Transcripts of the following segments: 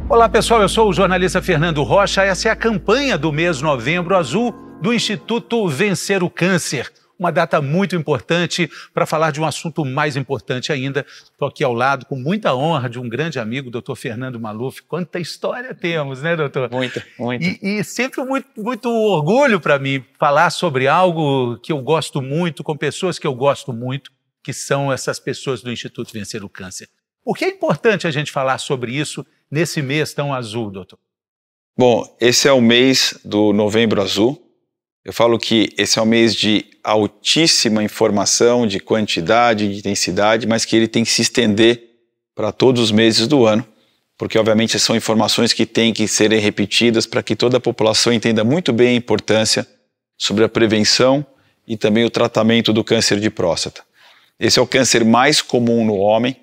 Olá pessoal, eu sou o jornalista Fernando Rocha. Essa é a campanha do mês Novembro Azul do Instituto Vencer o Câncer. Uma data muito importante para falar de um assunto mais importante ainda. Estou aqui ao lado com muita honra de um grande amigo, doutor Fernando Maluf. Quanta história temos, né, doutor? Muita. E sempre muito orgulho para mim falar sobre algo que eu gosto muito, com pessoas que eu gosto muito, que são essas pessoas do Instituto Vencer o Câncer. Por que é importante a gente falar sobre isso nesse mês tão azul, doutor? Bom, esse é o mês do Novembro Azul. Eu falo que esse é um mês de altíssima informação, de quantidade, de intensidade, mas que ele tem que se estender para todos os meses do ano, porque obviamente são informações que têm que serem repetidas para que toda a população entenda muito bem a importância sobre a prevenção e também o tratamento do câncer de próstata. Esse é o câncer mais comum no homem.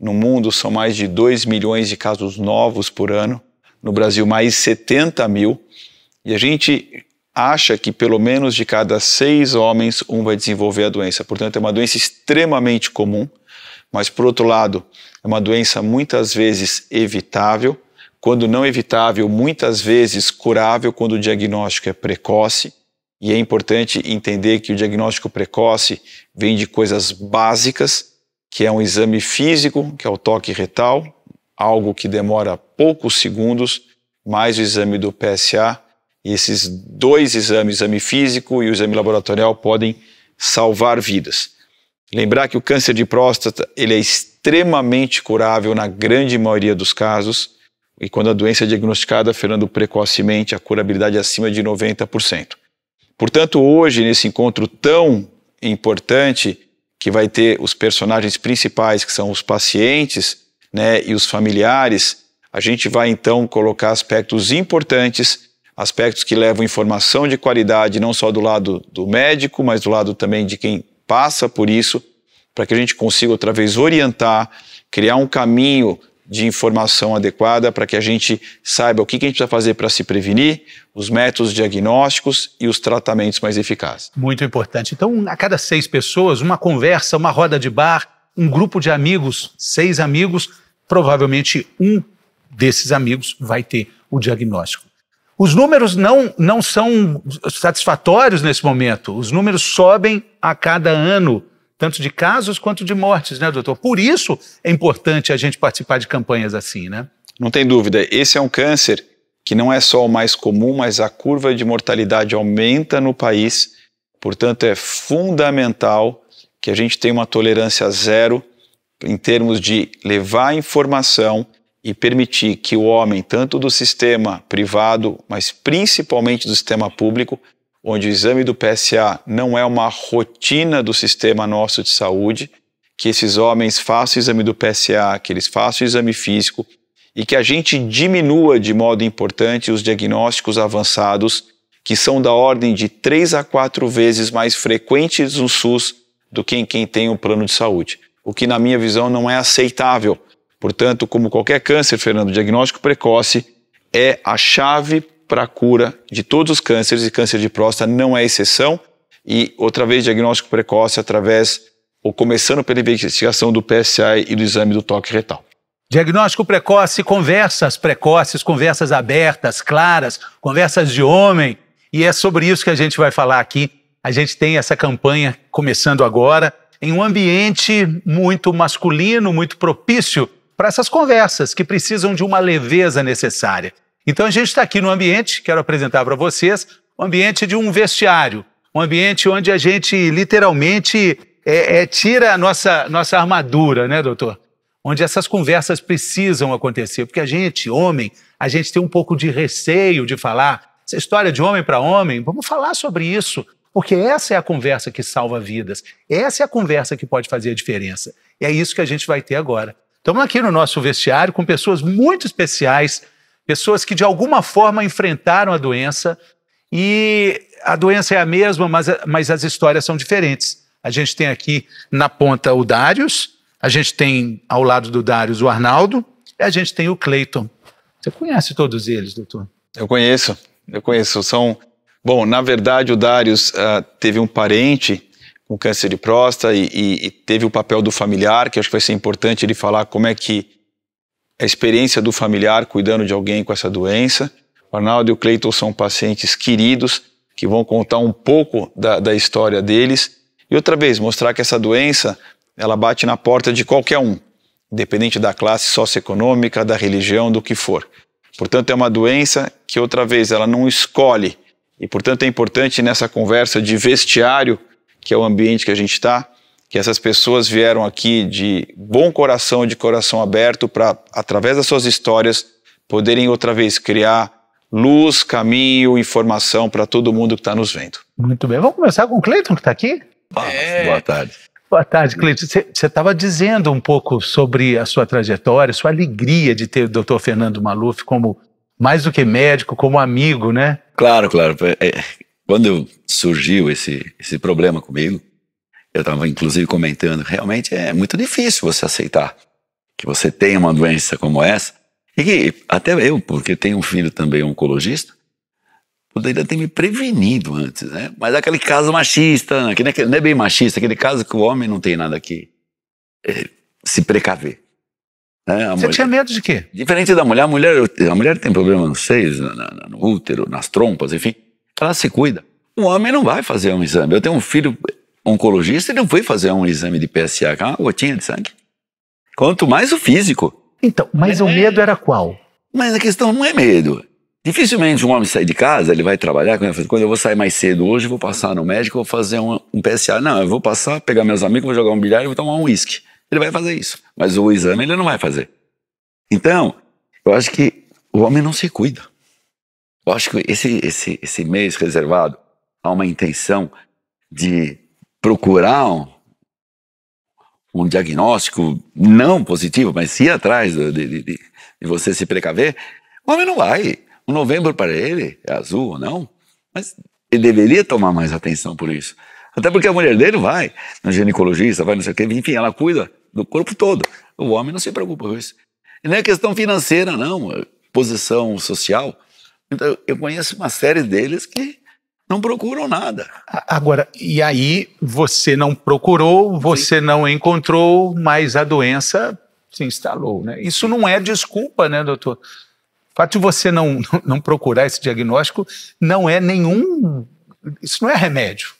No mundo são mais de 2 milhões de casos novos por ano. No Brasil, mais 70 mil. E a gente acha que pelo menos de cada 6 homens, um vai desenvolver a doença. Portanto, é uma doença extremamente comum, mas por outro lado, é uma doença muitas vezes evitável. Quando não evitável, muitas vezes curável quando o diagnóstico é precoce. E é importante entender que o diagnóstico precoce vem de coisas básicas, que é um exame físico, que é o toque retal, algo que demora poucos segundos, mais o exame do PSA. E esses 2 exames, o exame físico e o exame laboratorial, podem salvar vidas. Lembrar que o câncer de próstata ele é extremamente curável na grande maioria dos casos, e quando a doença é diagnosticada, Fernando, precocemente, a curabilidade é acima de 90%. Portanto, hoje, nesse encontro tão importante, que vai ter os personagens principais, que são os pacientes, né, e os familiares, a gente vai então colocar aspectos importantes, aspectos que levam informação de qualidade, não só do lado do médico, mas do lado também de quem passa por isso, para que a gente consiga outra vez orientar, criar um caminho de informação adequada para que a gente saiba o que a gente precisa fazer para se prevenir, os métodos diagnósticos e os tratamentos mais eficazes. Muito importante. Então, a cada 6 pessoas, uma conversa, uma roda de bar, um grupo de amigos, 6 amigos, provavelmente um desses amigos vai ter o diagnóstico. Os números não são satisfatórios nesse momento. Os números sobem a cada ano, tanto de casos quanto de mortes, né, doutor? Por isso é importante a gente participar de campanhas assim, né? Não tem dúvida. Esse é um câncer que não é só o mais comum, mas a curva de mortalidade aumenta no país. Portanto, é fundamental que a gente tenha uma tolerância zero em termos de levar informação e permitir que o homem, tanto do sistema privado, mas principalmente do sistema público, onde o exame do PSA não é uma rotina do sistema nosso de saúde, que esses homens façam o exame do PSA, que eles façam o exame físico e que a gente diminua de modo importante os diagnósticos avançados, que são da ordem de 3 a 4 vezes mais frequentes no SUS do que em quem tem um plano de saúde, o que na minha visão não é aceitável. Portanto, como qualquer câncer, Fernando, o diagnóstico precoce é a chave para a cura de todos os cânceres, e câncer de próstata não é exceção. E outra vez, diagnóstico precoce através, ou começando pela investigação do PSA e do exame do toque retal. Diagnóstico precoce, conversas precoces, conversas abertas, claras, conversas de homem. E é sobre isso que a gente vai falar aqui. A gente tem essa campanha começando agora, em um ambiente muito masculino, muito propício para essas conversas que precisam de uma leveza necessária. Então a gente está aqui no ambiente, quero apresentar para vocês, o ambiente de um vestiário, um ambiente onde a gente literalmente tira a nossa armadura, né, doutor? Onde essas conversas precisam acontecer, porque a gente, homem, a gente tem um pouco de receio de falar. Essa história de homem para homem, vamos falar sobre isso, porque essa é a conversa que salva vidas, essa é a conversa que pode fazer a diferença. E é isso que a gente vai ter agora. Estamos aqui no nosso vestiário com pessoas muito especiais, pessoas que de alguma forma enfrentaram a doença, e a doença é a mesma, mas as histórias são diferentes. A gente tem aqui na ponta o Darius, a gente tem ao lado do Darius o Arnaldo, e a gente tem o Cleiton. Você conhece todos eles, doutor? Eu conheço. Bom, na verdade o Darius teve um parente com câncer de próstata e teve o papel do familiar, que eu acho que vai ser importante ele falar como é que a experiência do familiar cuidando de alguém com essa doença. O Arnaldo e o Cleiton são pacientes queridos que vão contar um pouco da história deles. E outra vez, mostrar que essa doença, ela bate na porta de qualquer um, independente da classe socioeconômica, da religião, do que for. Portanto, é uma doença que, outra vez, ela não escolhe. E, portanto, é importante nessa conversa de vestiário, que é o ambiente que a gente está, que essas pessoas vieram aqui de bom coração, de coração aberto, para, através das suas histórias, poderem, outra vez, criar luz, caminho, informação para todo mundo que está nos vendo. Muito bem. Vamos começar com o Cleiton, que está aqui? Boa tarde. Boa tarde, Cleiton. Você estava dizendo um pouco sobre a sua trajetória, sua alegria de ter o Dr. Fernando Maluf como, mais do que médico, como amigo, né? Claro. Quando surgiu esse problema comigo, eu estava inclusive comentando, realmente é muito difícil você aceitar que você tem uma doença como essa. E que até eu, porque tenho um filho também oncologista, poderia ter me prevenido antes, né? Mas aquele caso machista, que não é bem machista, aquele caso que o homem não tem nada que se precaver. Né? Você tinha medo de quê? Diferente da mulher, a mulher tem problema nos seios, no útero, nas trompas, enfim, ela se cuida. O homem não vai fazer um exame. Eu tenho um filho oncologista e não foi fazer um exame de PSA, que é uma gotinha de sangue. Quanto mais o físico. Então, mas o medo era qual? Mas a questão não é medo. Dificilmente um homem sai de casa, ele vai trabalhar, quando eu vou sair mais cedo hoje, vou passar no médico, vou fazer um PSA. Não, eu vou passar, pegar meus amigos, vou jogar um bilhar e vou tomar um uísque. Ele vai fazer isso. Mas o exame ele não vai fazer. Então, eu acho que o homem não se cuida. Eu acho que esse mês reservado a uma intenção de procurar um diagnóstico não positivo, mas ir atrás de você se precaver, o homem não vai. O novembro para ele é azul ou não, mas ele deveria tomar mais atenção por isso. Até porque a mulher dele vai no ginecologista, vai não sei o quê, enfim, ela cuida do corpo todo. O homem não se preocupa com isso. E não é questão financeira, não, é posição social. Então, eu conheço uma série deles que não procuram nada. Agora, e aí você não procurou, você não encontrou, mas a doença se instalou, né? Isso não é desculpa, né, doutor? O fato de você não procurar esse diagnóstico não é isso não é remédio.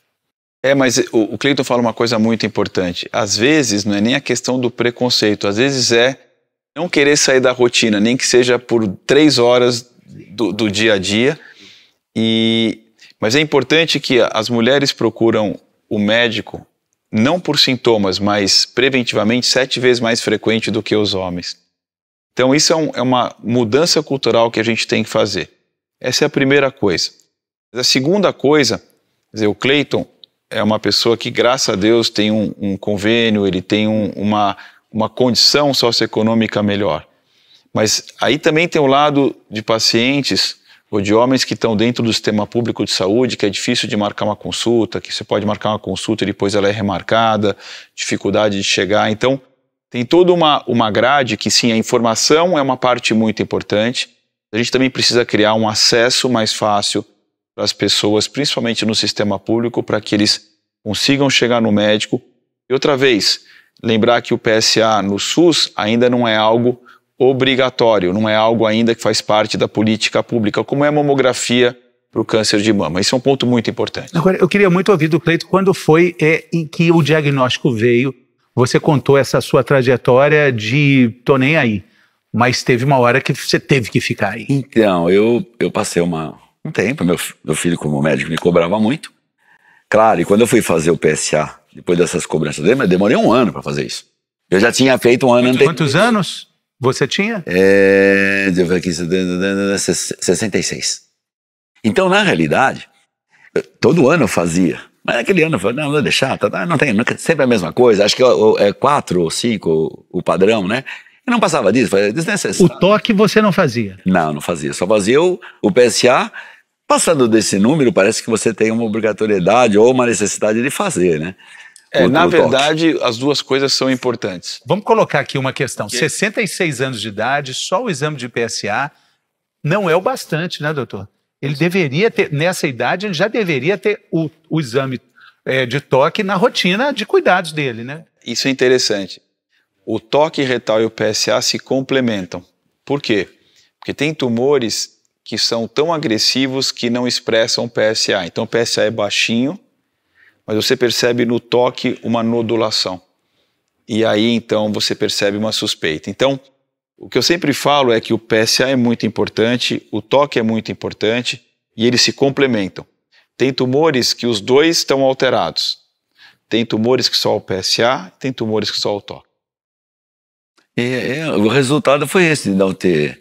Mas o Cleiton fala uma coisa muito importante. Às vezes não é nem a questão do preconceito, às vezes é não querer sair da rotina, nem que seja por 3 horas do dia a dia. Mas é importante que as mulheres procuram o médico não por sintomas, mas preventivamente 7 vezes mais frequente do que os homens. Então isso é uma mudança cultural que a gente tem que fazer. Essa é a primeira coisa. A segunda coisa, quer dizer, o Cleiton é uma pessoa que, graças a Deus, tem um convênio, ele tem uma condição socioeconômica melhor. Mas aí também tem o lado de pacientes ou de homens que estão dentro do sistema público de saúde, que é difícil de marcar uma consulta, que você pode marcar uma consulta e depois ela é remarcada, dificuldade de chegar. Então, tem toda uma grade que, sim, a informação é uma parte muito importante. A gente também precisa criar um acesso mais fácil para as pessoas, principalmente no sistema público, para que eles consigam chegar no médico. E outra vez, lembrar que o PSA no SUS ainda não é algo obrigatório, não é algo ainda que faz parte da política pública, como é a mamografia para o câncer de mama. Isso é um ponto muito importante. Agora, eu queria muito ouvir do Cleiton quando foi em que o diagnóstico veio. Você contou essa sua trajetória de tô nem aí, mas teve uma hora que você teve que ficar aí. Então, eu passei um tempo, meu filho como médico me cobrava muito. Claro, e quando eu fui fazer o PSA, depois dessas cobranças dele, eu demorei 1 ano para fazer isso. Eu já tinha feito um ano anterior. Quantos anos você tinha? Deixa eu ver aqui, 66. Então, na realidade, todo ano eu fazia. Mas aquele ano eu falei, não vou deixar, não tem, sempre a mesma coisa, acho que é 4 ou 5 o padrão, né? E não passava disso, foi desnecessário. O toque você não fazia? Não fazia, só fazia o PSA. Passando desse número, parece que você tem uma obrigatoriedade ou uma necessidade de fazer, né? Na verdade, as duas coisas são importantes. Vamos colocar aqui uma questão. 66 anos de idade, só o exame de PSA não é o bastante, né, doutor? Ele deveria ter, nessa idade, ele já deveria ter o exame de toque na rotina de cuidados dele, né? Isso é interessante. o toque retal e o PSA se complementam. Por quê? Porque tem tumores que são tão agressivos que não expressam PSA. Então o PSA é baixinho, mas você percebe no toque uma nodulação. E aí então você percebe uma suspeita. Então o que eu sempre falo é que o PSA é muito importante, o toque é muito importante e eles se complementam. Tem tumores que os dois estão alterados. Tem tumores que só o PSA, tem tumores que só o toque. O resultado foi esse, de não ter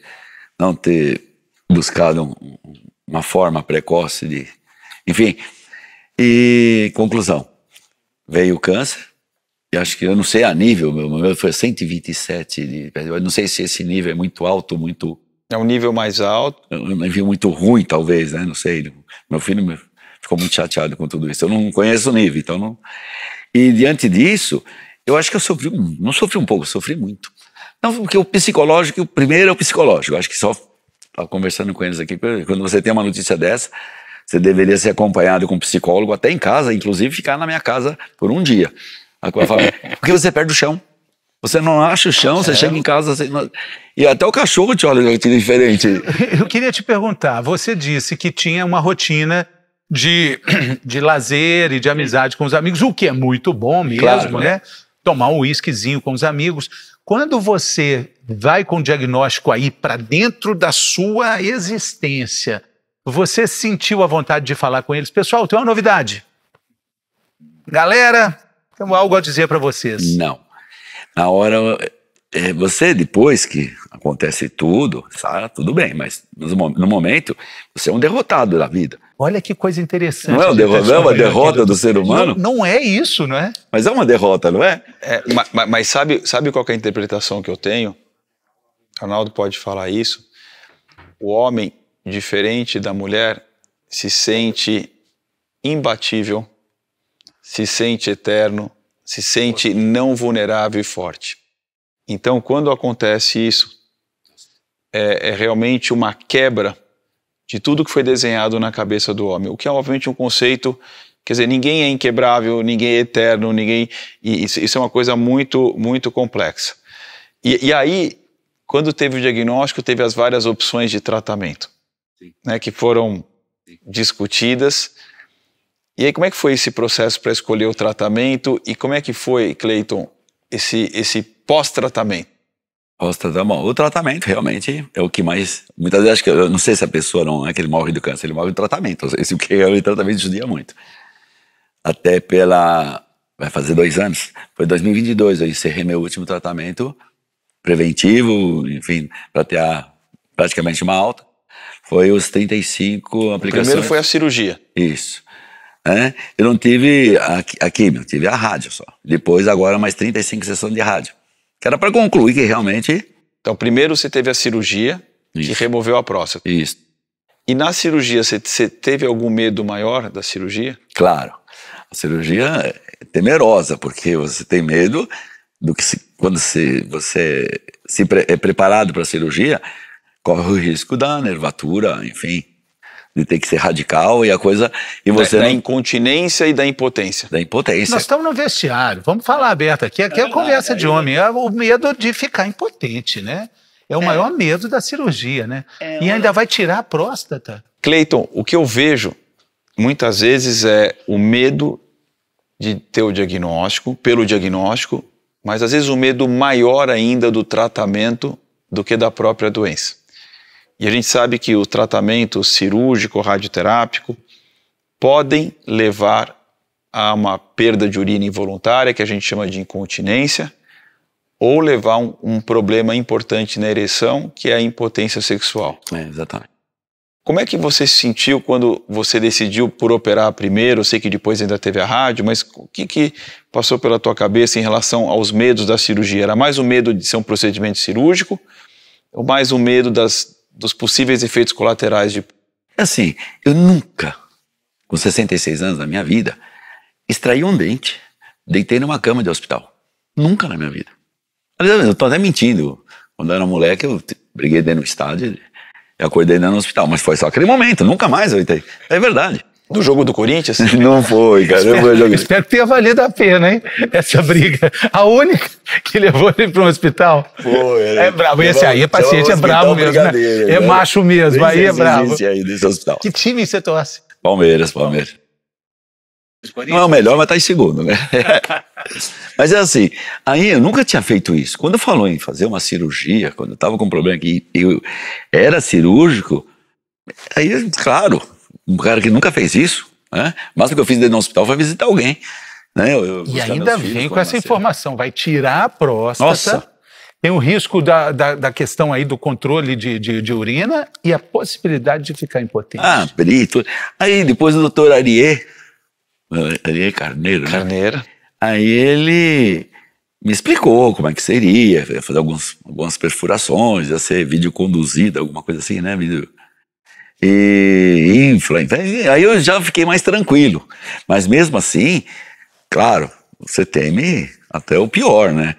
buscado uma forma precoce de... Enfim, e conclusão, veio o câncer, e acho que, eu não sei a nível, meu foi 127, eu não sei se esse nível é muito alto, muito... É um nível mais alto. Um nível muito ruim, talvez, né, não sei, meu filho ficou muito chateado com tudo isso, eu não conheço o nível, então não... E diante disso, eu acho que eu sofri muito. Não, porque o psicológico, o primeiro é o psicológico, eu acho que só... Estava conversando com eles aqui, quando você tem uma notícia dessa, você deveria ser acompanhado com um psicólogo, até em casa, inclusive ficar na minha casa por um dia. Porque você perde o chão. Você não acha o chão, você chega em casa... E até o cachorro te olha diferente. Eu queria te perguntar, você disse que tinha uma rotina de lazer e de amizade com os amigos, o que é muito bom mesmo, claro, né? Tomar um whiskyzinho com os amigos. Quando você vai com o diagnóstico aí para dentro da sua existência, você sentiu a vontade de falar com eles? Pessoal, tem uma novidade. Galera, tenho algo a dizer para vocês. Não. Na hora, você, depois que acontece tudo, sabe, tudo bem, mas no momento, você é um derrotado da vida. Olha que coisa interessante. Não é uma derrota do ser humano? Não é isso, não é? Mas é uma derrota, não é? Mas sabe qual que é a interpretação que eu tenho? Arnaldo pode falar isso. O homem, diferente da mulher, se sente imbatível, se sente eterno, se sente não vulnerável e forte. Então, quando acontece isso, é realmente uma quebra de tudo que foi desenhado na cabeça do homem, o que é obviamente um conceito, quer dizer, ninguém é inquebrável, ninguém é eterno, e isso é uma coisa muito, muito complexa. E aí, quando teve o diagnóstico, teve as várias opções de tratamento, né, que foram discutidas. E aí, como é que foi esse processo para escolher o tratamento e como é que foi, Cleiton, esse pós-tratamento? O tratamento realmente é o que mais... Muitas vezes, acho que eu não sei se a pessoa não é que ele morre do câncer, ele morre do tratamento. Esse que é o tratamento judia muito. Até vai fazer 2 anos. Foi 2022, eu encerrei meu último tratamento preventivo, enfim, para ter praticamente uma alta. Foi os 35 aplicações. O primeiro foi a cirurgia. Isso. Eu não tive a quimio, tive a rádio só. Depois, agora, mais 35 sessões de rádio. Que era para concluir que realmente... Então, primeiro você teve a cirurgia, que removeu a próstata. Isso. E na cirurgia, você teve algum medo maior da cirurgia? Claro. A cirurgia é temerosa, porque você tem medo do que quando você é preparado para a cirurgia, corre o risco da nervatura, enfim, de ter que ser radical e a coisa... E você da incontinência e da impotência. Da impotência. Nós estamos no vestiário, vamos falar aberto aqui. Aqui é conversa de homem, é o medo de ficar impotente, né? É o maior medo da cirurgia, né? E ainda vai tirar a próstata. Cleiton, o que eu vejo muitas vezes é o medo de ter o diagnóstico, pelo diagnóstico, mas às vezes o medo maior ainda do tratamento do que da própria doença. E a gente sabe que o tratamento cirúrgico, radioterápico, podem levar a uma perda de urina involuntária, que a gente chama de incontinência, ou levar um problema importante na ereção, que é a impotência sexual. Exatamente. Como é que você se sentiu quando você decidiu por operar primeiro? Eu sei que depois ainda teve a rádio, mas o que passou pela tua cabeça em relação aos medos da cirurgia? Era mais o medo de ser um procedimento cirúrgico ou mais o medo dos possíveis efeitos colaterais de... Assim, eu nunca, com 66 anos da minha vida, extraí um dente, deitei numa cama de hospital. Nunca na minha vida. Eu tô até mentindo. Quando eu era moleque, eu briguei dentro do estádio e acordei dentro do hospital. Mas foi só aquele momento, nunca mais eu deitei. É verdade. Do jogo do Corinthians? Não foi, cara. Não foi jogo. Espero que tenha valido a pena, hein? Essa briga. A única que levou ele para um hospital. Foi, é bravo. Esse aí, paciente, é bravo mesmo. Né? É macho mesmo, aí é bravo. Aí desse hospital. Que time você torce? Palmeiras. Não é o melhor, mas tá em segundo, né? Mas é assim, aí eu nunca tinha feito isso. Quando falou em fazer uma cirurgia, quando eu tava com um problema que eu era cirúrgico, aí, claro, um cara que nunca fez isso, né? Mas o que eu fiz dentro do hospital foi visitar alguém, né? E ainda vem com essa informação, vai tirar a próstata. Nossa. Tem o risco da questão aí do controle de urina e a possibilidade de ficar impotente. Ah, perito. Aí depois o doutor Ariê Carneiro, né? Carneiro. Aí ele me explicou como é que seria, fazer algumas perfurações, ia ser vídeo conduzido, alguma coisa assim, né? E infla. Aí eu já fiquei mais tranquilo. Mas mesmo assim, claro, você teme até o pior, né?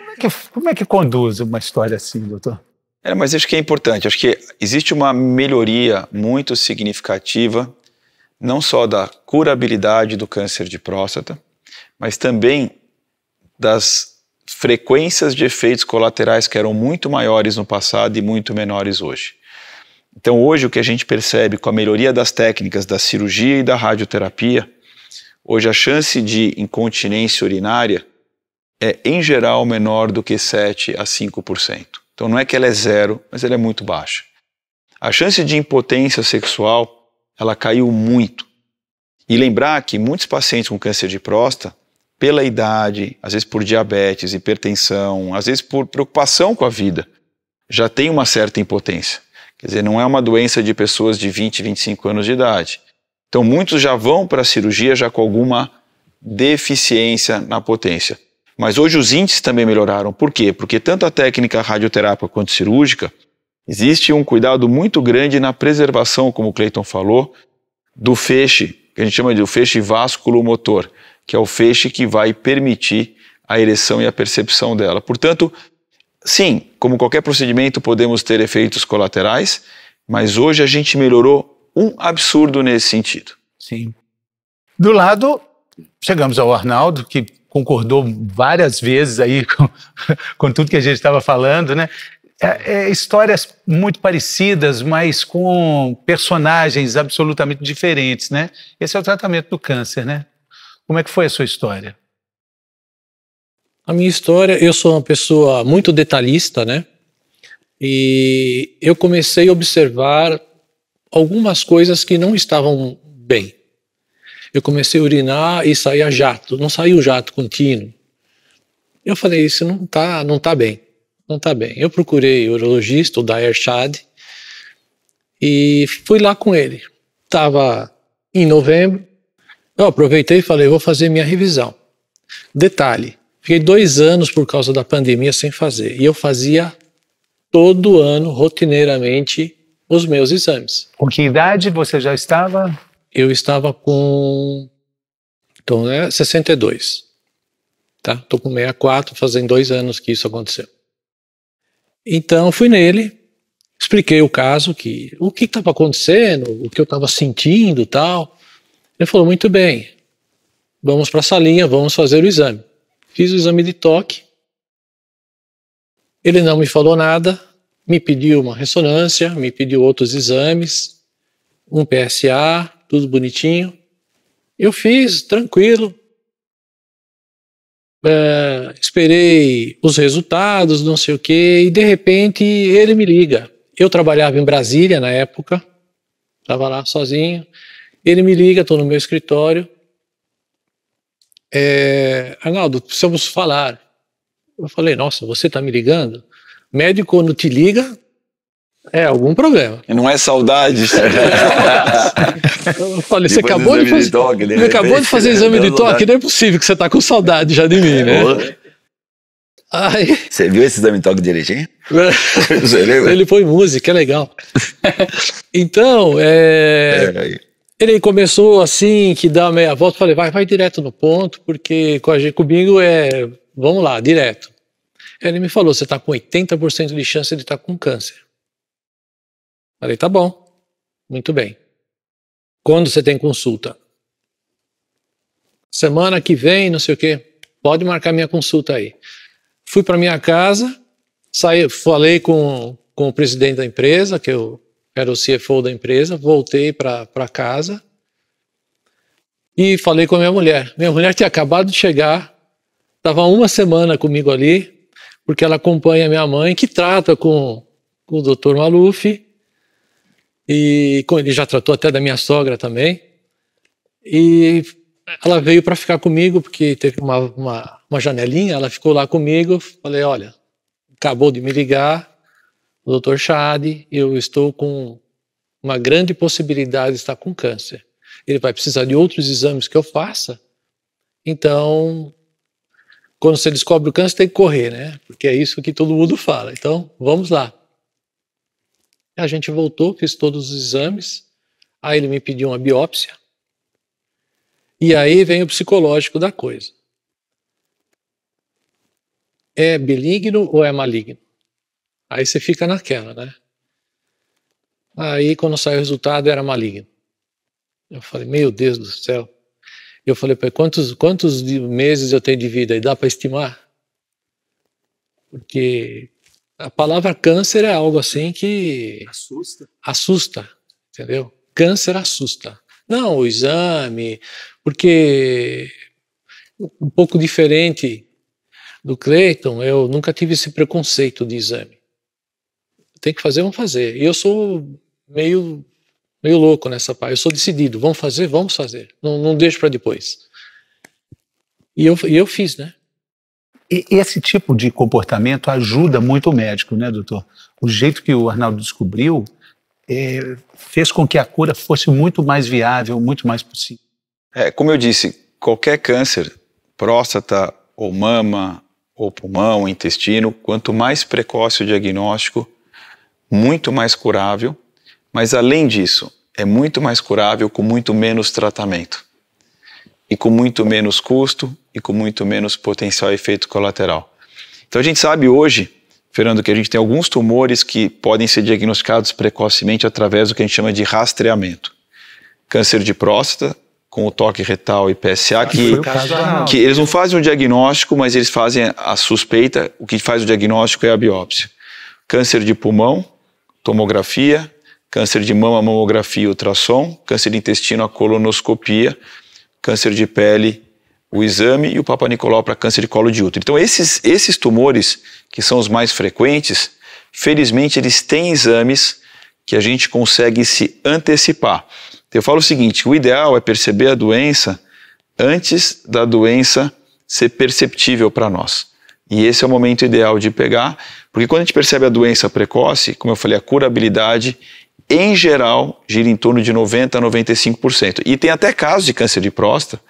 Como é que conduz uma história assim, doutor? Mas acho que é importante. Acho que existe uma melhoria muito significativa, não só da curabilidade do câncer de próstata, mas também das frequências de efeitos colaterais que eram muito maiores no passado e muito menores hoje. Então hoje o que a gente percebe com a melhoria das técnicas da cirurgia e da radioterapia, hoje a chance de incontinência urinária é em geral menor do que 7 a 5%. Então não é que ela é zero, mas ela é muito baixa. A chance de impotência sexual ela caiu muito. E lembrar que muitos pacientes com câncer de próstata, pela idade, às vezes por diabetes, hipertensão, às vezes por preocupação com a vida, já tem uma certa impotência. Quer dizer, não é uma doença de pessoas de 20, 25 anos de idade. Então muitos já vão para a cirurgia já com alguma deficiência na potência. Mas hoje os índices também melhoraram. Por quê? Porque tanto a técnica radioterápica quanto cirúrgica, existe um cuidado muito grande na preservação, como o Cleiton falou, do feixe, que a gente chama de o feixe vasculomotor, que é o feixe que vai permitir a ereção e a percepção dela. Portanto, sim, como qualquer procedimento, podemos ter efeitos colaterais, mas hoje a gente melhorou um absurdo nesse sentido. Sim. Do lado, chegamos ao Arnaldo, que concordou várias vezes aí com tudo que a gente estava falando, né? Histórias muito parecidas, mas com personagens absolutamente diferentes, né? Esse é o tratamento do câncer, né? Como é que foi a sua história? A minha história, eu sou uma pessoa muito detalhista, né? E eu comecei a observar algumas coisas que não estavam bem. Eu comecei a urinar e saía jato, não saiu jato contínuo. Eu falei, isso não tá bem. Não está bem. Eu procurei o urologista, o Daher Shad, e fui lá com ele. Estava em novembro, eu aproveitei e falei, vou fazer minha revisão. Detalhe, fiquei 2 anos por causa da pandemia sem fazer, e eu fazia todo ano, rotineiramente, os meus exames. Com que idade você já estava? Eu estava com 62. Tá? Estou com 64, fazem 2 anos que isso aconteceu. Então fui nele, expliquei o caso, o que estava acontecendo, o que eu estava sentindo e tal. Ele falou, muito bem, vamos para a salinha, vamos fazer o exame. Fiz o exame de toque, ele não me falou nada, me pediu uma ressonância, me pediu outros exames, um PSA, tudo bonitinho. Eu fiz, tranquilo. Esperei os resultados, não sei o que, e de repente ele me liga. Eu trabalhava em Brasília na época, estava lá sozinho. Ele me liga, estou no meu escritório. Arnaldo, precisamos falar. Eu falei, nossa, você está me ligando? Médico, quando te liga, é algum problema. E não é saudade. Eu falei, você acabou de fazer exame de toque, não é possível que você está com saudade já de mim, né? Aí, você viu esse exame de toque direitinho? Ele põe música, é legal. Então, ele começou assim, que dá meia volta, falei, vai direto no ponto, porque comigo vamos lá, direto. Ele me falou, você está com 80% de chance de estar com câncer. Falei, tá bom, muito bem. Quando você tem consulta? semana que vem, não sei o quê, pode marcar minha consulta aí. Fui para minha casa, falei com o presidente da empresa, que eu era o CFO da empresa, voltei para casa e falei com a minha mulher. Minha mulher tinha acabado de chegar, estava uma semana comigo ali, porque ela acompanha minha mãe, que trata com o Dr. Maluf, e ele já tratou até da minha sogra também, e ela veio para ficar comigo, porque teve uma janelinha, ela ficou lá comigo, falei, olha, acabou de me ligar o Dr. Chad, eu estou com uma grande possibilidade de estar com câncer. Ele vai precisar de outros exames que eu faça, então, quando você descobre o câncer, tem que correr, né? Porque é isso que todo mundo fala, então, vamos lá. A gente voltou, fiz todos os exames, aí ele me pediu uma biópsia, e aí vem o psicológico da coisa. É benigno ou é maligno? Aí você fica naquela, né? Aí quando saiu o resultado era maligno. Eu falei, meu Deus do céu. Eu falei, quantos meses eu tenho de vida? E dá para estimar? Porque a palavra câncer é algo assim que assusta, entendeu? Câncer assusta. Não, o exame, porque um pouco diferente do Cleiton, eu nunca tive esse preconceito de exame. Tem que fazer, vamos fazer. E eu sou meio louco nessa parte, eu sou decidido, vamos fazer, não deixo para depois. E eu fiz, né? E esse tipo de comportamento ajuda muito o médico, né, doutor? O jeito que o Arnaldo descobriu fez com que a cura fosse muito mais viável, muito mais possível. Como eu disse, qualquer câncer, próstata ou mama, ou pulmão, ou intestino, quanto mais precoce o diagnóstico, muito mais curável, mas além disso, é muito mais curável com muito menos tratamento. E com muito menos custo e com muito menos potencial efeito colateral. Então a gente sabe hoje, Fernando, que a gente tem alguns tumores que podem ser diagnosticados precocemente através do que a gente chama de rastreamento. Câncer de próstata, com o toque retal e PSA, que eles não fazem o diagnóstico, mas eles fazem a suspeita, o que faz o diagnóstico é a biópsia. Câncer de pulmão, tomografia, câncer de mama, mamografia e ultrassom, câncer de intestino, a colonoscopia, câncer de pele, o exame e o Papa Nicolau para câncer de colo de útero. Então esses tumores, que são os mais frequentes, felizmente eles têm exames que a gente consegue se antecipar. Eu falo o seguinte, o ideal é perceber a doença antes da doença ser perceptível para nós. E esse é o momento ideal de pegar, porque quando a gente percebe a doença precoce, como eu falei, a curabilidade, em geral, gira em torno de 90% a 95%. E tem até casos de câncer de próstata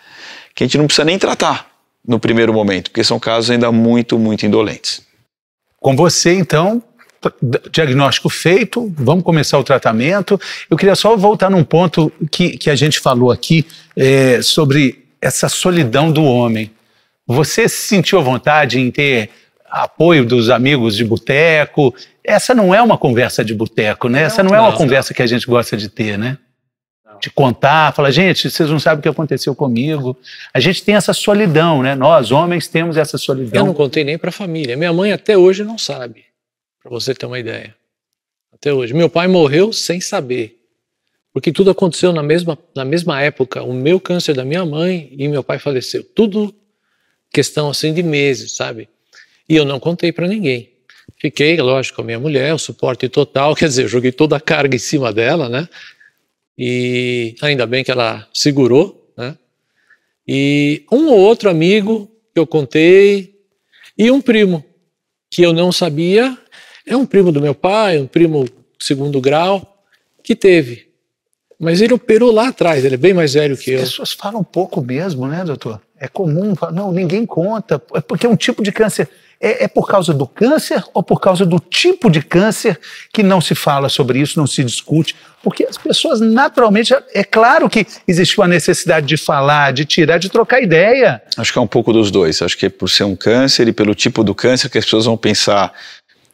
que a gente não precisa nem tratar no primeiro momento, porque são casos ainda muito, muito indolentes. Com você, então, diagnóstico feito, vamos começar o tratamento. Eu queria só voltar num ponto que a gente falou aqui sobre essa solidão do homem. Você se sentiu à vontade em ter apoio dos amigos de boteco? Essa não é uma conversa de boteco, né? Essa não é uma conversa que a gente gosta de ter, né? De contar, falar, gente, vocês não sabem o que aconteceu comigo. A gente tem essa solidão, né? Nós, homens, temos essa solidão. Eu não contei nem para a família. Minha mãe até hoje não sabe, para você ter uma ideia. Até hoje. Meu pai morreu sem saber. Porque tudo aconteceu na mesma época. O meu câncer da minha mãe e meu pai faleceu. Tudo questão assim de meses, sabe? E eu não contei para ninguém. Fiquei, lógico, com a minha mulher, o suporte total, quer dizer, eu joguei toda a carga em cima dela, né? E ainda bem que ela segurou, né? E um ou outro amigo que eu contei, e um primo, que eu não sabia, é um primo do meu pai, um primo de segundo grau, que teve. Mas ele operou lá atrás, ele é bem mais velho que eu. As pessoas falam pouco mesmo, né, doutor? É comum, não, ninguém conta, porque é um tipo de câncer. É por causa do câncer ou por causa do tipo de câncer que não se fala sobre isso, não se discute? Porque as pessoas naturalmente, é claro que existiu a necessidade de falar, de tirar, de trocar ideia. Acho que é um pouco dos dois. Acho que é por ser um câncer e pelo tipo do câncer que as pessoas vão pensar,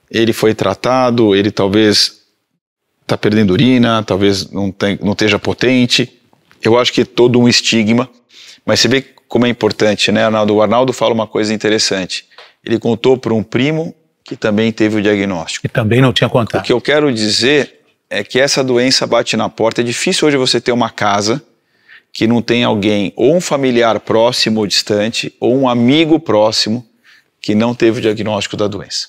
ele foi tratado, ele talvez está perdendo urina, talvez não esteja potente. Eu acho que é todo um estigma. Mas você vê como é importante, né, Arnaldo? O Arnaldo fala uma coisa interessante. Ele contou para um primo que também teve o diagnóstico. Que também não tinha contato. O que eu quero dizer é que essa doença bate na porta. É difícil hoje você ter uma casa que não tem alguém, ou um familiar próximo ou distante, ou um amigo próximo que não teve o diagnóstico da doença.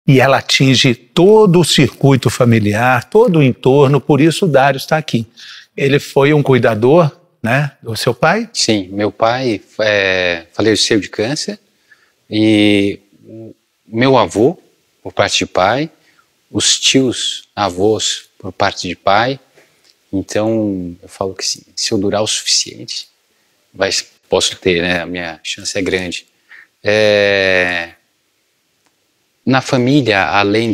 E ela atinge todo o circuito familiar, todo o entorno, por isso o Dário está aqui. Ele foi um cuidador, né, do seu pai? Sim, meu pai faleceu de câncer e meu avô, por parte de pai, os tios avós, por parte de pai. Então, eu falo que se eu durar o suficiente, posso ter, né, a minha chance é grande. Na família, além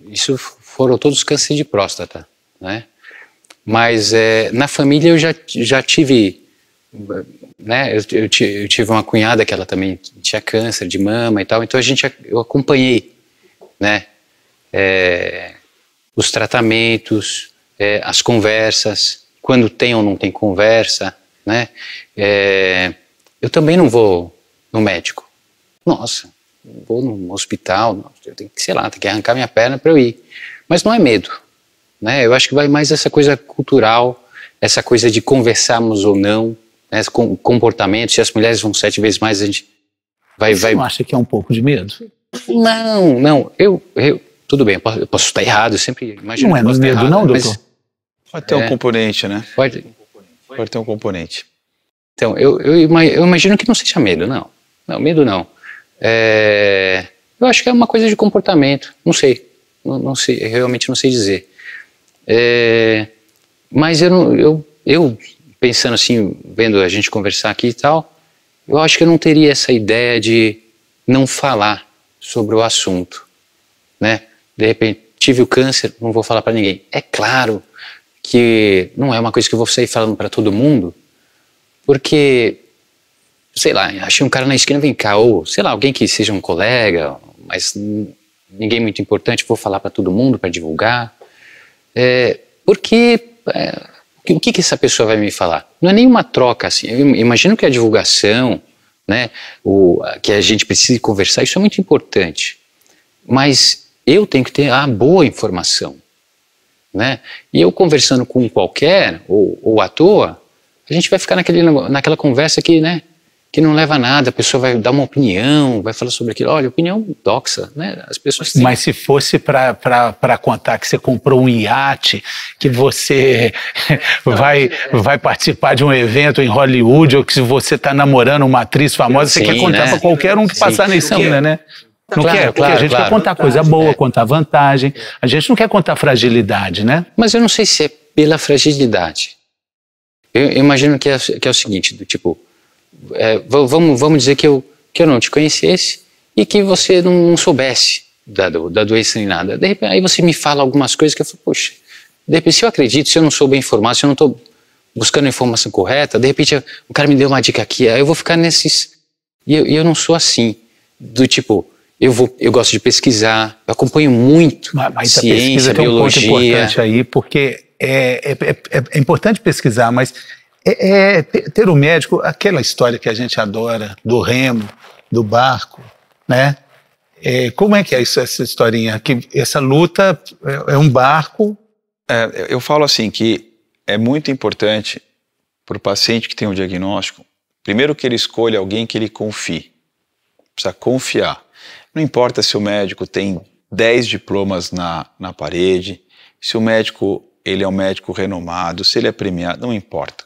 isso foram todos câncer de próstata, né? Mas na família eu já tive, né? Eu tive uma cunhada que ela também tinha câncer de mama e tal, então eu acompanhei, né? Os tratamentos, as conversas, quando tem ou não tem conversa, né? Eu também não vou no médico. Nossa, vou no hospital, eu tenho que, sei lá, tem que arrancar minha perna para eu ir. Mas não é medo, né? Eu acho que vai mais essa coisa cultural, essa coisa de conversarmos ou não, né? Comportamento, se as mulheres vão 7 vezes mais, a gente vai... Você não acha que é um pouco de medo? Não, tudo bem, eu posso estar errado, eu sempre imagino. Não é medo errado, não, doutor? Pode ter um componente, né? Pode ter um componente. Então, eu imagino que não seja medo, não. Não, medo não. Eu acho que é uma coisa de comportamento, não sei, não sei, realmente não sei dizer. Mas eu pensando assim, vendo a gente conversar aqui e tal, eu acho que eu não teria essa ideia de não falar sobre o assunto, né? De repente, tive o câncer, não vou falar para ninguém. É claro que não é uma coisa que eu vou sair falando para todo mundo, porque, sei lá, achei um cara na esquina, vem cá, ou sei lá, alguém que seja um colega, mas ninguém muito importante, vou falar para todo mundo, para divulgar. Porque o que essa pessoa vai me falar? Não é nenhuma troca assim. Eu imagino que a divulgação, né, que a gente precise conversar, isso é muito importante. Mas eu tenho que ter a boa informação, né? E eu conversando com qualquer, ou à toa, a gente vai ficar naquela conversa que, né, que não leva a nada, a pessoa vai dar uma opinião, vai falar sobre aquilo, olha, opinião doxa, né? As pessoas têm... Mas se fosse para contar que você comprou um iate, que você vai participar de um evento em Hollywood, ou que se você está namorando uma atriz famosa, você quer contar, né, para qualquer um que passar na esquina, né? Não quer? Porque a gente quer contar coisa boa, contar vantagem. A gente não quer contar fragilidade, né? Mas eu não sei se é pela fragilidade. Eu imagino que é o seguinte, do tipo, vamos dizer que eu não te conhecesse e que você não soubesse da doença nem nada. De repente, aí você me fala algumas coisas que eu falo, poxa, de repente, se eu acredito, se eu não sou bem informado, se eu não estou buscando a informação correta, de repente o cara me deu uma dica aqui, aí eu vou ficar nesses... E eu não sou assim, do tipo... Eu gosto de pesquisar, eu acompanho muito ciência, biologia. Tem um ponto importante aí, porque é importante pesquisar, mas ter um médico, aquela história que a gente adora, do remo, do barco, né? Como é que é essa historinha? Que essa luta é um barco? Eu falo assim, que é muito importante para o paciente que tem um diagnóstico, primeiro que ele escolha alguém que ele confie, precisa confiar. Não importa se o médico tem 10 diplomas na parede, se o médico ele é um médico renomado, se ele é premiado, não importa.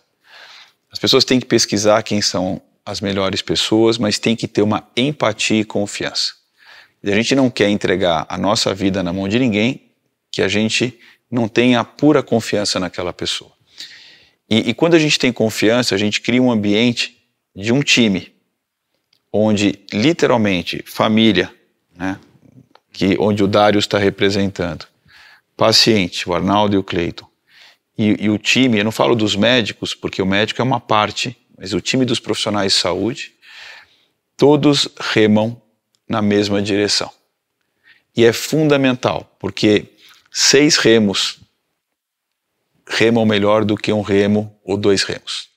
As pessoas têm que pesquisar quem são as melhores pessoas, mas tem que ter uma empatia e confiança. E a gente não quer entregar a nossa vida na mão de ninguém que a gente não tenha pura confiança naquela pessoa. E quando a gente tem confiança, a gente cria um ambiente de um time, onde literalmente família, né, onde o Dário está representando, paciente, o Arnaldo e o Cleiton, e o time, eu não falo dos médicos, porque o médico é uma parte, mas o time dos profissionais de saúde, todos remam na mesma direção. E é fundamental, porque 6 remos remam melhor do que um remo ou 2 remos.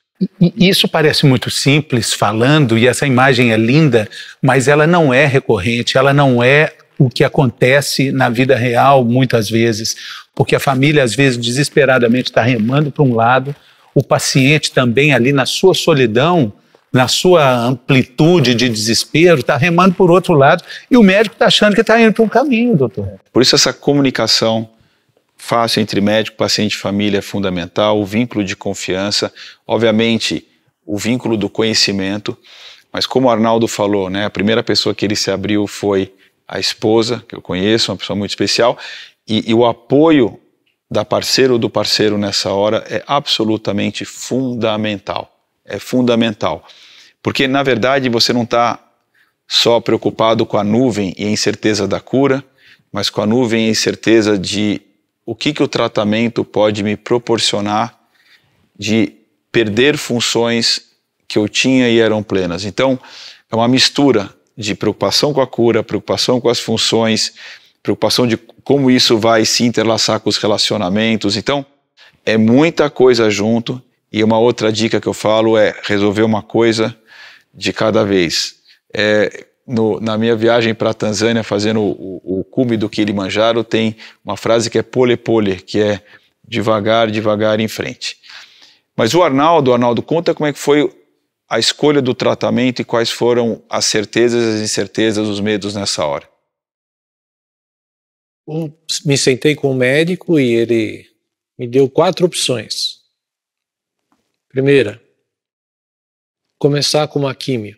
E isso parece muito simples falando, e essa imagem é linda, mas ela não é recorrente, ela não é o que acontece na vida real muitas vezes, porque a família às vezes desesperadamente está remando para um lado, o paciente também ali na sua solidão, na sua amplitude de desespero, está remando por outro lado, e o médico está achando que está indo para um caminho, doutor. Por isso essa comunicação fácil entre médico, paciente e família é fundamental, o vínculo de confiança, obviamente o vínculo do conhecimento, mas como o Arnaldo falou, né, a primeira pessoa que ele se abriu foi a esposa, que eu conheço, uma pessoa muito especial, e o apoio da parceira ou do parceiro nessa hora é absolutamente fundamental. É fundamental. Porque, na verdade, você não está só preocupado com a nuvem e a incerteza da cura, mas com a nuvem e a incerteza de o que o tratamento pode me proporcionar de perder funções que eu tinha e eram plenas. Então, é uma mistura de preocupação com a cura, preocupação com as funções, preocupação de como isso vai se interlaçar com os relacionamentos. Então, é muita coisa junto. E uma outra dica que eu falo é resolver uma coisa de cada vez. Na minha viagem para a Tanzânia, fazendo o cume do Kilimanjaro, tem uma frase que é pole pole, que é devagar, devagar em frente. Mas o Arnaldo, conta como é que foi a escolha do tratamento e quais foram as certezas, as incertezas, os medos nessa hora. Me sentei com o médico e ele me deu 4 opções. Primeira, começar com uma químio.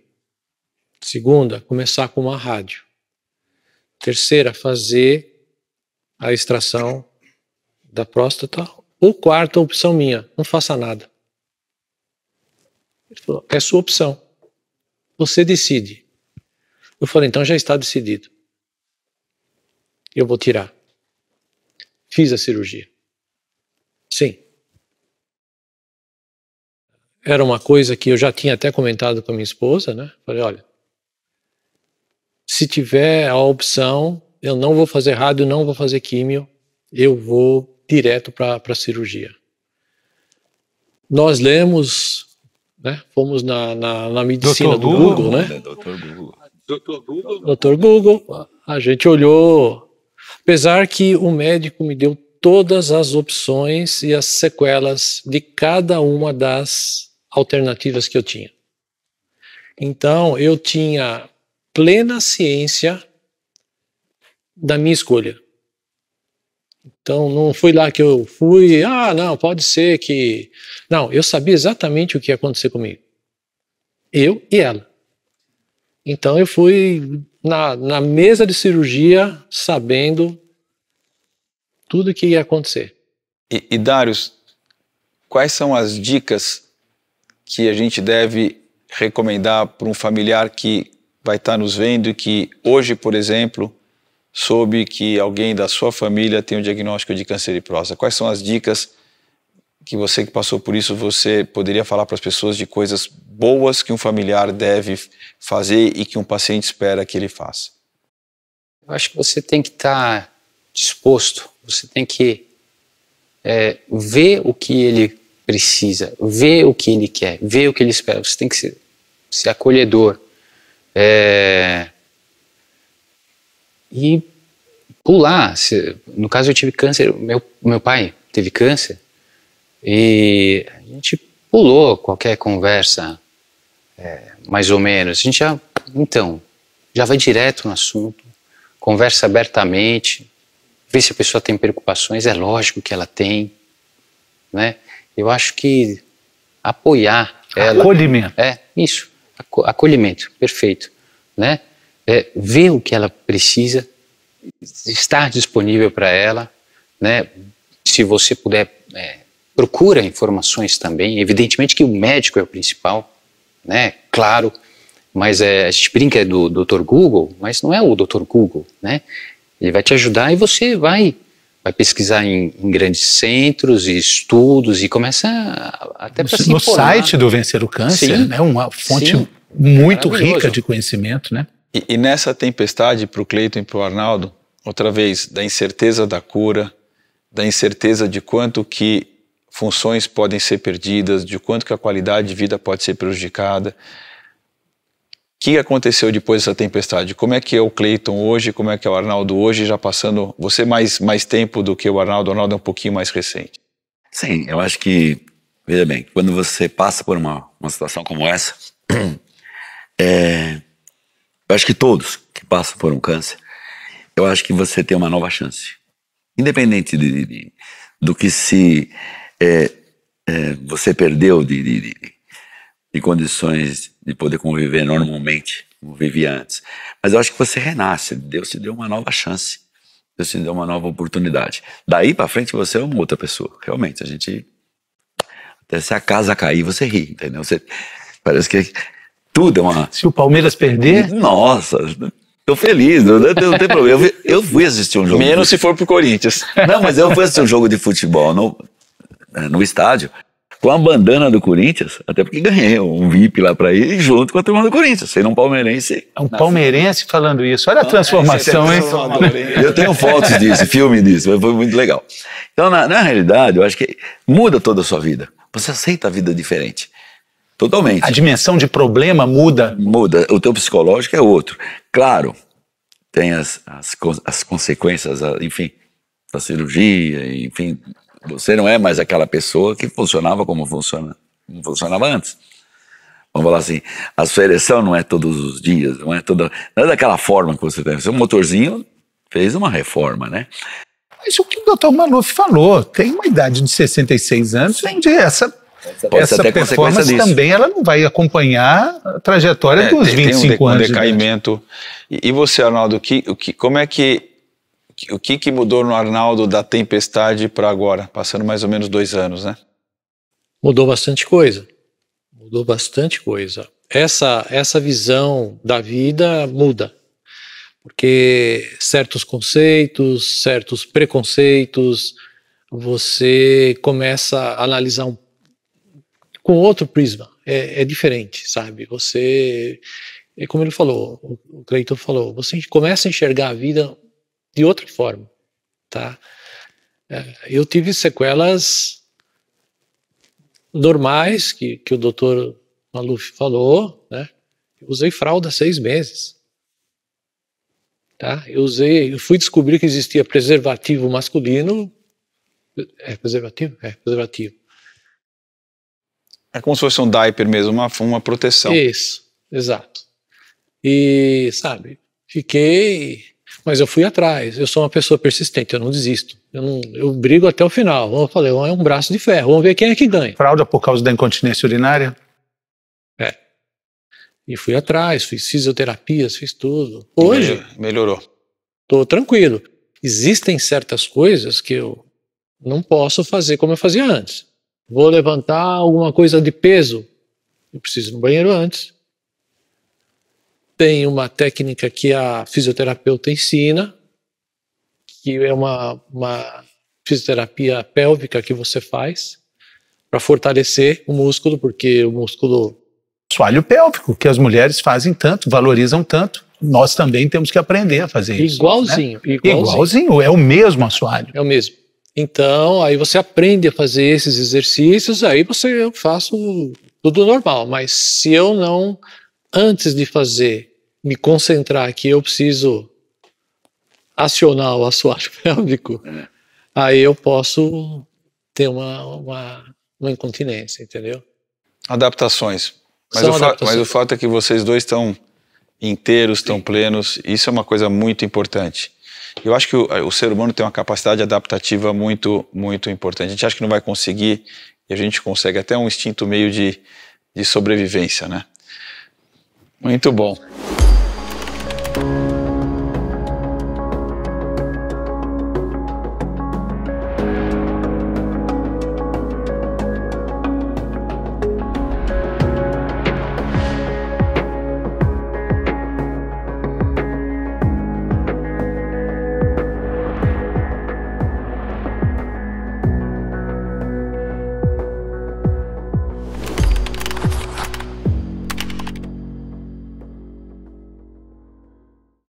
Segunda, começar com uma rádio. Terceira, fazer a extração da próstata. Ou quarta opção minha, não faça nada. Ele falou, é sua opção. Você decide. Eu falei, então já está decidido. Eu vou tirar. Fiz a cirurgia. Sim. Era uma coisa que eu já tinha até comentado com a minha esposa, né? Falei, olha, se tiver a opção, eu não vou fazer rádio, não vou fazer químio, eu vou direto para a cirurgia. Nós lemos, né? Fomos na medicina do Google, né? Dr. Google, a gente olhou, apesar que o médico me deu todas as opções e as sequelas de cada uma das alternativas que eu tinha. Então, eu tinha plena ciência da minha escolha. Então, não foi lá que eu fui, não, pode ser que... Não, eu sabia exatamente o que ia acontecer comigo. Eu e ela. Então, eu fui na mesa de cirurgia sabendo tudo o que ia acontecer. E Darius, quais são as dicas que a gente deve recomendar para um familiar que vai estar nos vendo e que hoje, por exemplo, soube que alguém da sua família tem um diagnóstico de câncer de próstata? Quais são as dicas que você que passou por isso, você poderia falar para as pessoas de coisas boas que um familiar deve fazer e que um paciente espera que ele faça? Eu acho que você tem que estar disposto, você tem que ver o que ele precisa, ver o que ele quer, ver o que ele espera. Você tem que ser acolhedor. E pular. No caso, eu tive câncer, meu pai teve câncer, e a gente pulou qualquer conversa, mais ou menos. A gente já vai direto no assunto, conversa abertamente, vê se a pessoa tem preocupações, é lógico que ela tem, né? Eu acho que apoiar ela... Acolhimento. Isso, acolhimento, perfeito, né? Ver o que ela precisa, estar disponível para ela, né? Se você puder, procura informações também, evidentemente que o médico é o principal, né? Claro, mas a gente brinca do Dr. Google, mas não é o Dr. Google, né? Ele vai te ajudar e você vai pesquisar em grandes centros e estudos e começa até para se informar. No site do Vencer o Câncer, Sim, né? Uma fonte muito maravilhoso. rica de conhecimento, né? E nessa tempestade, para o Cleiton e para o Arnaldo, outra vez, da incerteza da cura, da incerteza de quanto que funções podem ser perdidas, de quanto que a qualidade de vida pode ser prejudicada. O que aconteceu depois dessa tempestade? Como é que é o Cleiton hoje? Como é que é o Arnaldo hoje? Já passando, você mais tempo do que o Arnaldo é um pouquinho mais recente. Sim, eu acho que, veja bem, quando você passa por uma situação como essa, eu acho que todos que passam por um câncer, eu acho que você tem uma nova chance. Independente do que você perdeu de condições de poder conviver normalmente, como vivia antes. Mas eu acho que você renasce, Deus te deu uma nova chance, Deus te deu uma nova oportunidade. Daí pra frente você é uma outra pessoa, realmente, até se a casa cair você ri, entendeu? Parece que tudo é uma... Se o Palmeiras perder... Nossa, tô feliz, não tem problema. Eu fui assistir um jogo... Menos se for pro Corinthians. Não, mas eu fui assistir um jogo de futebol no estádio, com a bandana do Corinthians, até porque ganhei um VIP lá pra ir junto com a turma do Corinthians, sendo um palmeirense. É um palmeirense falando isso. Olha a transformação, hein? Eu tenho fotos disso, filme disso, mas foi muito legal. Então, na realidade, eu acho que muda toda a sua vida. Você aceita a vida diferente. Totalmente. A dimensão de problema muda. Muda. O teu psicológico é outro. Claro, tem as consequências, enfim, da cirurgia, enfim... Você não é mais aquela pessoa que funcionava como funcionava antes. Vamos falar assim, a sua ereção não é todos os dias, não é daquela forma que você tem. Seu motorzinho fez uma reforma, né? Mas o que o Dr. Maluf falou, tem uma idade de 66 anos, onde essa performance também ela não vai acompanhar a trajetória dos 25 anos. Tem um decaimento. E você, Arnaldo, o que mudou no Arnaldo da tempestade para agora? Passando mais ou menos 2 anos, né? Mudou bastante coisa. Mudou bastante coisa. Essa visão da vida muda. Porque certos conceitos, certos preconceitos, você começa a analisar com outro prisma. É diferente, sabe? Você, como ele falou, o Cleiton falou, você começa a enxergar a vida de outra forma, tá? Eu tive sequelas normais que o Dr. Maluf falou, né? Eu usei fralda 6 meses, tá? Eu fui descobrir que existia preservativo masculino. Preservativo? Preservativo. É como se fosse um diaper mesmo, uma proteção. Isso, exato. E, sabe, mas eu fui atrás, eu sou uma pessoa persistente, eu não desisto. Eu brigo até o final. Eu falei, é um braço de ferro, vamos ver quem é que ganha. Fralda por causa da incontinência urinária? E fui atrás, fiz fisioterapias, fiz tudo. Hoje... Melhorou. Tô tranquilo. Existem certas coisas que eu não posso fazer como eu fazia antes. Vou levantar alguma coisa de peso, eu preciso ir no banheiro antes. Tem uma técnica que a fisioterapeuta ensina, que é uma fisioterapia pélvica que você faz para fortalecer o músculo, porque o músculo... Assoalho pélvico, que as mulheres fazem tanto, valorizam tanto. Nós também temos que aprender a fazer isso. Igualzinho. Igualzinho, é o mesmo assoalho. É o mesmo. Então, aí você aprende a fazer esses exercícios, aí eu faço tudo normal. Mas se eu não, antes de fazer, me concentrar que eu preciso acionar o assoalho pélvico, aí eu posso ter uma incontinência, entendeu? Adaptações. Mas o fato é que vocês dois estão inteiros, estão plenos. Isso é uma coisa muito importante. Eu acho que o ser humano tem uma capacidade adaptativa muito, muito importante. A gente acha que não vai conseguir, e a gente consegue até um instinto meio de sobrevivência, né? Muito bom.